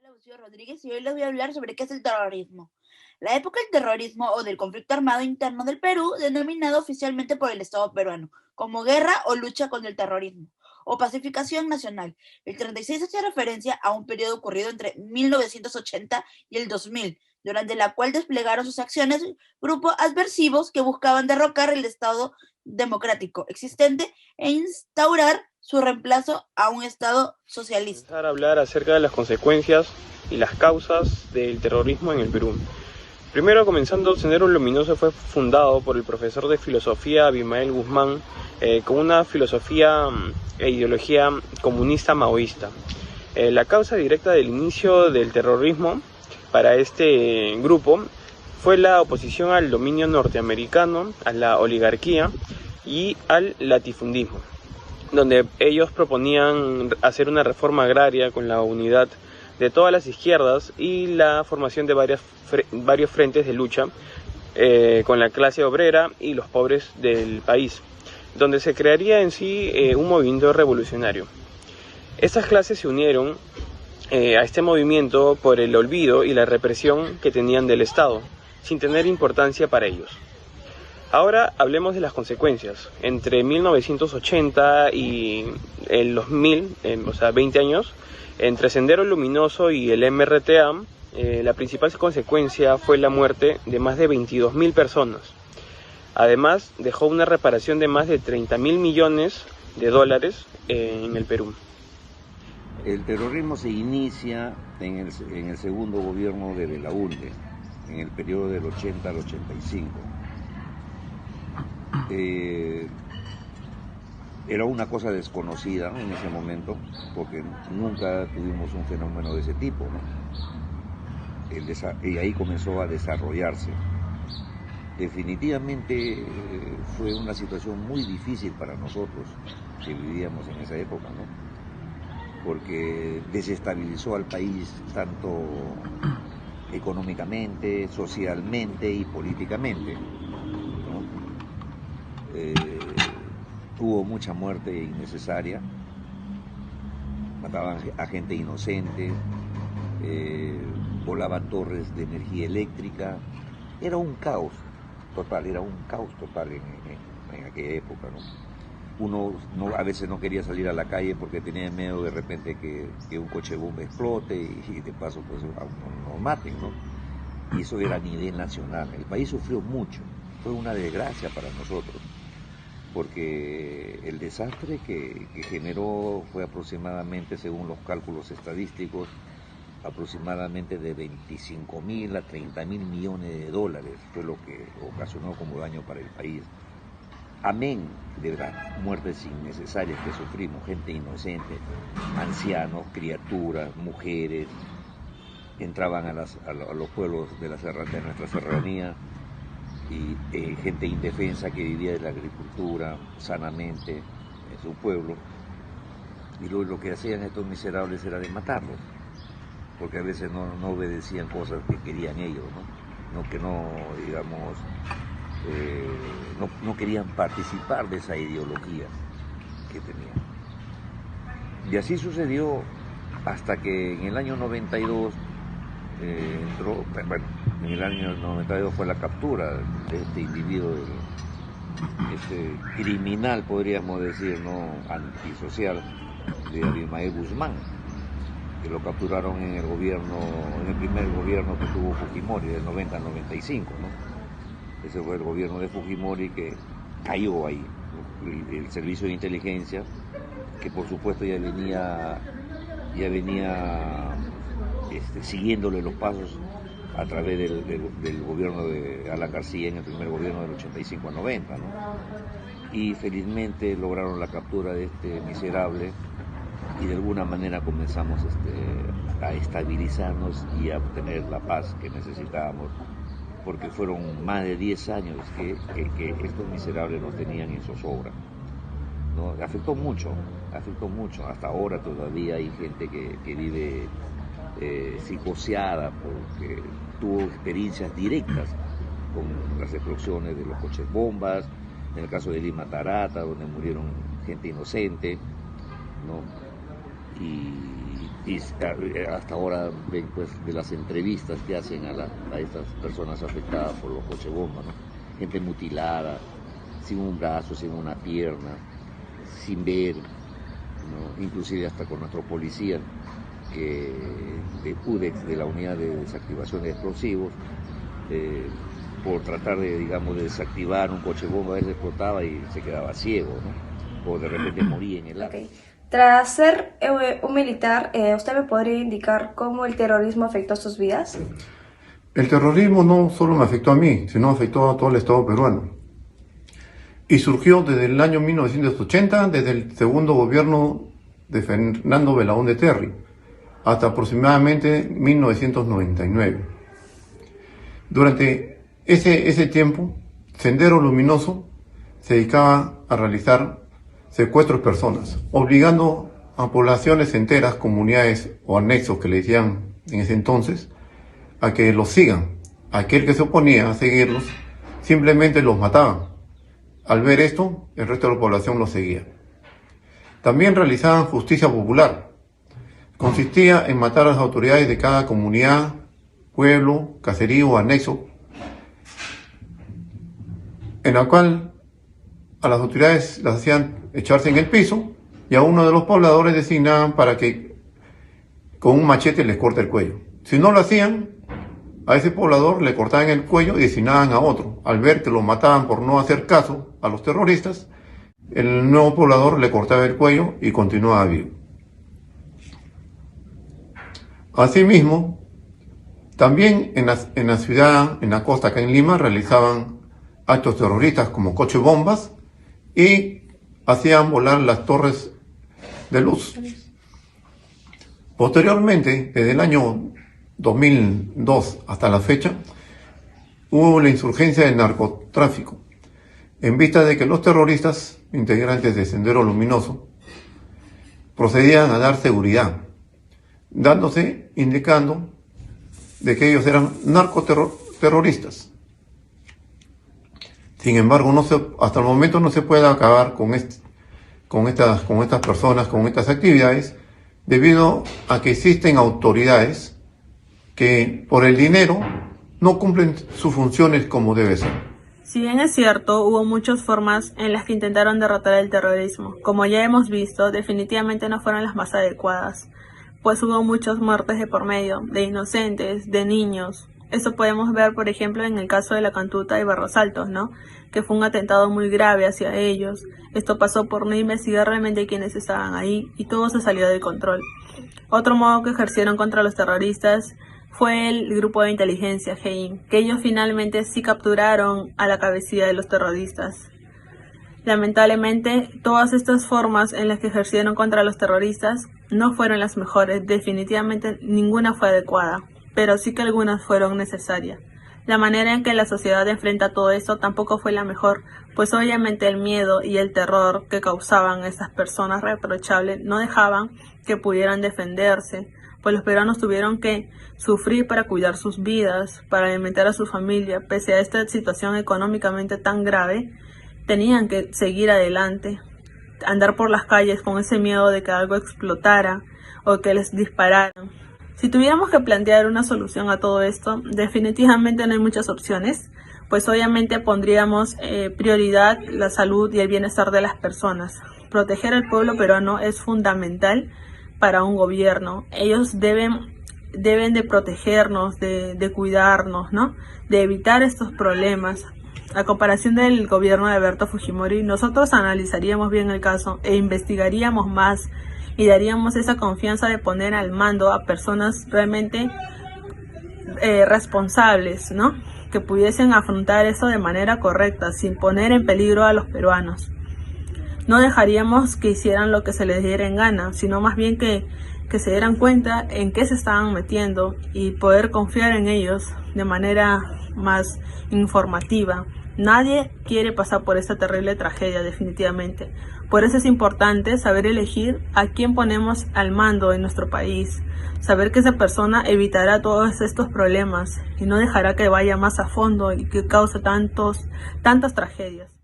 Hola, Lucio Rodríguez y hoy les voy a hablar sobre qué es el terrorismo. La época del terrorismo o del conflicto armado interno del Perú, denominado oficialmente por el Estado peruano como guerra o lucha contra el terrorismo, o pacificación nacional. El 36 hace referencia a un periodo ocurrido entre 1980 y el 2000, durante la cual desplegaron sus acciones grupos adversivos que buscaban derrocar el Estado democrático existente e instaurar su reemplazo a un Estado socialista. Comenzar a hablar acerca de las consecuencias y las causas del terrorismo en el Perú. Primero, comenzando, Sendero Luminoso fue fundado por el profesor de filosofía Abimael Guzmán con una filosofía e ideología comunista maoísta. La causa directa del inicio del terrorismo para este grupo fue la oposición al dominio norteamericano, a la oligarquía y al latifundismo, donde ellos proponían hacer una reforma agraria con la unidad de todas las izquierdas y la formación de varios frentes de lucha con la clase obrera y los pobres del país, donde se crearía en sí un movimiento revolucionario. Estas clases se unieron a este movimiento por el olvido y la represión que tenían del Estado, sin tener importancia para ellos. Ahora hablemos de las consecuencias. Entre 1980 y el 2000, o sea, 20 años, entre Sendero Luminoso y el MRTA, la principal consecuencia fue la muerte de más de 22.000 personas. Además, dejó una reparación de más de 30.000 millones de dólares en el Perú. El terrorismo se inicia en el segundo gobierno de Belaúnde, en el periodo del 80 al 85. Era una cosa desconocida en ese momento, porque nunca tuvimos un fenómeno de ese tipo, ¿no? Y ahí comenzó a desarrollarse. Definitivamente fue una situación muy difícil para nosotros que vivíamos en esa época, ¿no? Porque desestabilizó al país tanto económicamente, socialmente y políticamente, ¿no? Hubo mucha muerte innecesaria, mataban a gente inocente, volaban torres de energía eléctrica. Era un caos total en aquella época, ¿no? Uno a veces no quería salir a la calle porque tenía miedo de repente que un coche bomba explote y de paso pues a uno nos maten, ¿no? Y eso era a nivel nacional. El país sufrió mucho, fue una desgracia para nosotros, porque el desastre que generó fue aproximadamente, según los cálculos estadísticos, aproximadamente de 25.000 a 30.000 millones de dólares fue lo que ocasionó como daño para el país. Amén de las muertes innecesarias que sufrimos, gente inocente, ancianos, criaturas, mujeres, entraban a los pueblos de nuestra serranía y gente indefensa que vivía de la agricultura sanamente en su pueblo, y lo que hacían estos miserables era de matarlos, porque a veces no obedecían cosas que querían ellos, no querían participar de esa ideología que tenían. Y así sucedió hasta que en el año 92 en el año 92 fue la captura de este individuo, este criminal, podríamos decir, ¿no?, antisocial, de Abimael Guzmán, que lo capturaron en el primer gobierno que tuvo Fujimori, del 90 al 95, ¿no? Ese fue el gobierno de Fujimori que cayó ahí. El servicio de inteligencia, que por supuesto ya venía siguiéndole los pasos a través del gobierno de Alan García en el primer gobierno del 85 al 90, ¿no? Y felizmente lograron la captura de este miserable y de alguna manera comenzamos a estabilizarnos y a obtener la paz que necesitábamos, porque fueron más de 10 años que estos miserables nos tenían en zozobra, ¿no? Afectó mucho, hasta ahora todavía hay gente que vive psicoseada porque tuvo experiencias directas con las explosiones de los coches bombas, en el caso de Lima Tarata, donde murieron gente inocente, ¿no? Y y hasta ahora ven pues de las entrevistas que hacen a estas personas afectadas por los coches bomba, ¿no? Gente mutilada, sin un brazo, sin una pierna, sin ver, ¿no? Inclusive hasta con nuestros policías de UDEX, de la unidad de desactivación de explosivos, por tratar de, digamos, de desactivar un coche bomba, a veces explotaba y se quedaba ciego, ¿no? O de repente moría en el acto. Okay. Tras ser un militar, ¿usted me podría indicar cómo el terrorismo afectó sus vidas? El terrorismo no solo me afectó a mí, sino afectó a todo el Estado peruano. Y surgió desde el año 1980, desde el segundo gobierno de Fernando Belaúnde Terry, hasta aproximadamente 1999. Durante ese tiempo, Sendero Luminoso se dedicaba a realizar secuestros de personas, obligando a poblaciones enteras, comunidades o anexos que le decían en ese entonces, a que los sigan. Aquel que se oponía a seguirlos, simplemente los mataban. Al ver esto, el resto de la población los seguía. También realizaban justicia popular. Consistía en matar a las autoridades de cada comunidad, pueblo, caserío o anexo, en la cual a las autoridades las hacían echarse en el piso y a uno de los pobladores designaban para que con un machete les corte el cuello. Si no lo hacían, a ese poblador le cortaban el cuello y designaban a otro. Al ver que lo mataban por no hacer caso a los terroristas, el nuevo poblador le cortaba el cuello y continuaba vivo. Asimismo, también en la ciudad, en la costa, acá en Lima, realizaban actos terroristas como coches bombas y hacían volar las torres de luz. Posteriormente, desde el año 2002 hasta la fecha, hubo la insurgencia del narcotráfico, en vista de que los terroristas, integrantes de Sendero Luminoso, procedían a dar seguridad, indicando de que ellos eran narcoterroristas. Sin embargo, hasta el momento no se puede acabar con estas personas, con estas actividades, debido a que existen autoridades que por el dinero no cumplen sus funciones como debe ser. Si bien es cierto, hubo muchas formas en las que intentaron derrotar el terrorismo. Como ya hemos visto, definitivamente no fueron las más adecuadas, pues hubo muchas muertes de por medio, de inocentes, de niños. Eso podemos ver, por ejemplo, en el caso de La Cantuta y Barros Altos, ¿no? Que fue un atentado muy grave hacia ellos. Esto pasó por no investigar realmente quiénes estaban ahí y todo se salió de control. Otro modo que ejercieron contra los terroristas fue el grupo de inteligencia GEIN, que ellos finalmente sí capturaron a la cabecilla de los terroristas. Lamentablemente, todas estas formas en las que ejercieron contra los terroristas no fueron las mejores, definitivamente ninguna fue adecuada, pero sí que algunas fueron necesarias. La manera en que la sociedad enfrenta todo esto tampoco fue la mejor, pues obviamente el miedo y el terror que causaban estas personas reprochables no dejaban que pudieran defenderse, pues los peruanos tuvieron que sufrir para cuidar sus vidas, para alimentar a su familia, pese a esta situación económicamente tan grave, tenían que seguir adelante, andar por las calles con ese miedo de que algo explotara o que les dispararan. Si tuviéramos que plantear una solución a todo esto, definitivamente no hay muchas opciones, pues obviamente pondríamos prioridad la salud y el bienestar de las personas. Proteger al pueblo peruano es fundamental para un gobierno. Ellos deben de protegernos, de cuidarnos, ¿no? De evitar estos problemas. A comparación del gobierno de Alberto Fujimori, nosotros analizaríamos bien el caso e investigaríamos más y daríamos esa confianza de poner al mando a personas realmente responsables, ¿no? Que pudiesen afrontar esto de manera correcta, sin poner en peligro a los peruanos. No dejaríamos que hicieran lo que se les diera en gana, sino más bien que se dieran cuenta en qué se estaban metiendo y poder confiar en ellos de manera más informativa. Nadie quiere pasar por esta terrible tragedia, definitivamente. Por eso es importante saber elegir a quién ponemos al mando en nuestro país. Saber que esa persona evitará todos estos problemas y no dejará que vaya más a fondo y que cause tantas tragedias.